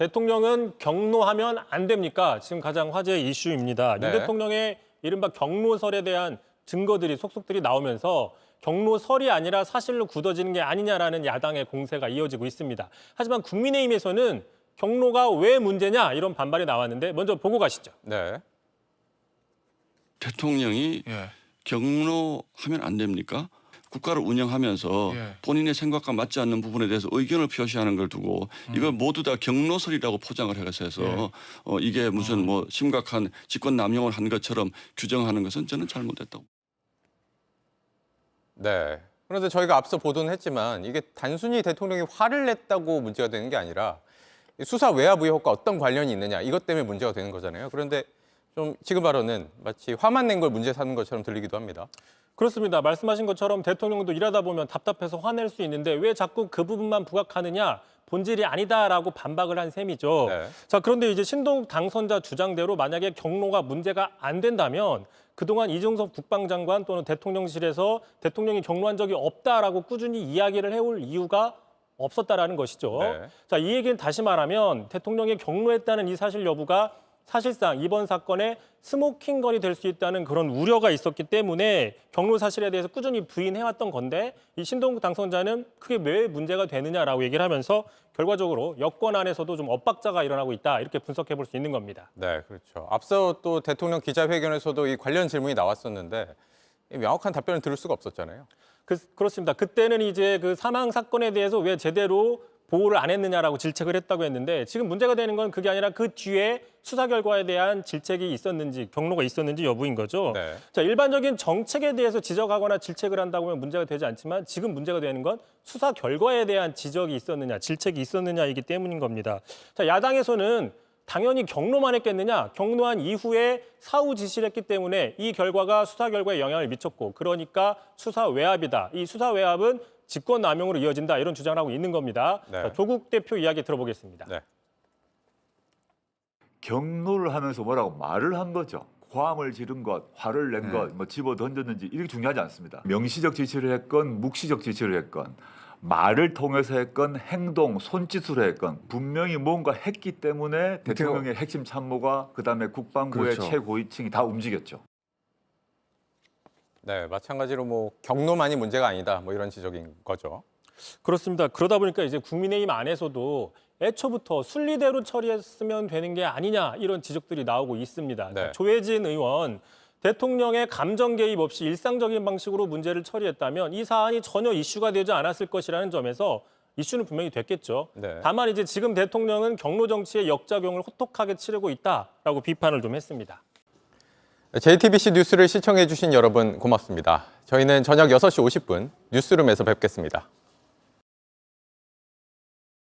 대통령은 경로하면 안 됩니까? 지금 가장 화제의 이슈입니다. 네. 윤 대통령의 이른바 경로설에 대한 증거들이 속속들이 나오면서 경로설이 아니라 사실로 굳어지는 게 아니냐라는 야당의 공세가 이어지고 있습니다. 하지만 국민의힘에서는 경로가 왜 문제냐 이런 반발이 나왔는데 먼저 보고 가시죠. 네. 대통령이 경로하면 안 됩니까? 국가를 운영하면서 본인의 생각과 맞지 않는 부분에 대해서 의견을 표시하는 걸 두고 이걸 모두 다 경로설이라고 포장을 해서 이게 무슨 뭐 심각한 직권 남용을 한 것처럼 규정하는 것은 저는 잘못됐다고. 네. 그런데 저희가 앞서 보도는 했지만 이게 단순히 대통령이 화를 냈다고 문제가 되는 게 아니라 수사 외압 의혹과 어떤 관련이 있느냐 이것 때문에 문제가 되는 거잖아요. 그런데 좀 지금 발언은 마치 화만 낸 걸 문제 삼는 것처럼 들리기도 합니다. 그렇습니다. 말씀하신 것처럼 대통령도 일하다 보면 답답해서 화낼 수 있는데 왜 자꾸 그 부분만 부각하느냐, 본질이 아니다라고 반박을 한 셈이죠. 네. 자, 그런데 이제 신동욱 당선자 주장대로 만약에 경로가 문제가 안 된다면 그동안 이종섭 국방장관 또는 대통령실에서 대통령이 경로한 적이 없다라고 꾸준히 이야기를 해올 이유가 없었다라는 것이죠. 네. 자, 이 얘기는 다시 말하면 대통령이 경로했다는 이 사실 여부가 사실상 이번 사건의 스모킹건이 될 수 있다는 그런 우려가 있었기 때문에 경로 사실에 대해서 꾸준히 부인해왔던 건데 이 신동국 당선자는 그게 왜 문제가 되느냐라고 얘기를 하면서 결과적으로 여권 안에서도 좀 엇박자가 일어나고 있다 이렇게 분석해 볼 수 있는 겁니다. 네, 그렇죠. 앞서 또 대통령 기자회견에서도 이 관련 질문이 나왔었는데 명확한 답변을 들을 수가 없었잖아요. 그렇습니다. 그때는 이제 그 사망 사건에 대해서 왜 제대로 보호를 안 했느냐라고 질책을 했다고 했는데 지금 문제가 되는 건 그게 아니라 그 뒤에 수사 결과에 대한 질책이 있었는지 경로가 있었는지 여부인 거죠. 네. 자, 일반적인 정책에 대해서 지적하거나 질책을 한다고 하면 문제가 되지 않지만 지금 문제가 되는 건 수사 결과에 대한 지적이 있었느냐, 질책이 있었느냐이기 때문인 겁니다. 자, 야당에서는 당연히 경로만 했겠느냐, 경로한 이후에 사후 지시를 했기 때문에 이 결과가 수사 결과에 영향을 미쳤고 그러니까 수사 외압이다. 이 수사 외압은 직권 남용으로 이어진다 이런 주장을 하고 있는 겁니다. 네. 자, 조국 대표 이야기 들어보겠습니다. 네. 경로를 하면서 뭐라고 말을 한 거죠. 고함을 지른 것, 화를 낸 것, 뭐 집어 던졌는지 이게 중요하지 않습니다. 명시적 지시를 했건 묵시적 지시를 했건 말을 통해서 했건 행동, 손짓으로 했건 분명히 뭔가 했기 때문에 대통령의 핵심 참모가 그다음에 국방부의 그렇죠. 최고위층이 다 움직였죠. 네, 마찬가지로 뭐 경로만이 문제가 아니다. 뭐 이런 지적인 거죠. 그렇습니다. 그러다 보니까 이제 국민의힘 안에서도 애초부터 순리대로 처리했으면 되는 게 아니냐 이런 지적들이 나오고 있습니다. 네. 조혜진 의원, 대통령의 감정 개입 없이 일상적인 방식으로 문제를 처리했다면 이 사안이 전혀 이슈가 되지 않았을 것이라는 점에서 이슈는 분명히 됐겠죠. 네. 다만 이제 지금 대통령은 경로 정치의 역작용을 호톡하게 치르고 있다라고 비판을 좀 했습니다. JTBC 뉴스를 시청해 주신 여러분 고맙습니다. 저희는 저녁 6시 50분 뉴스룸에서 뵙겠습니다.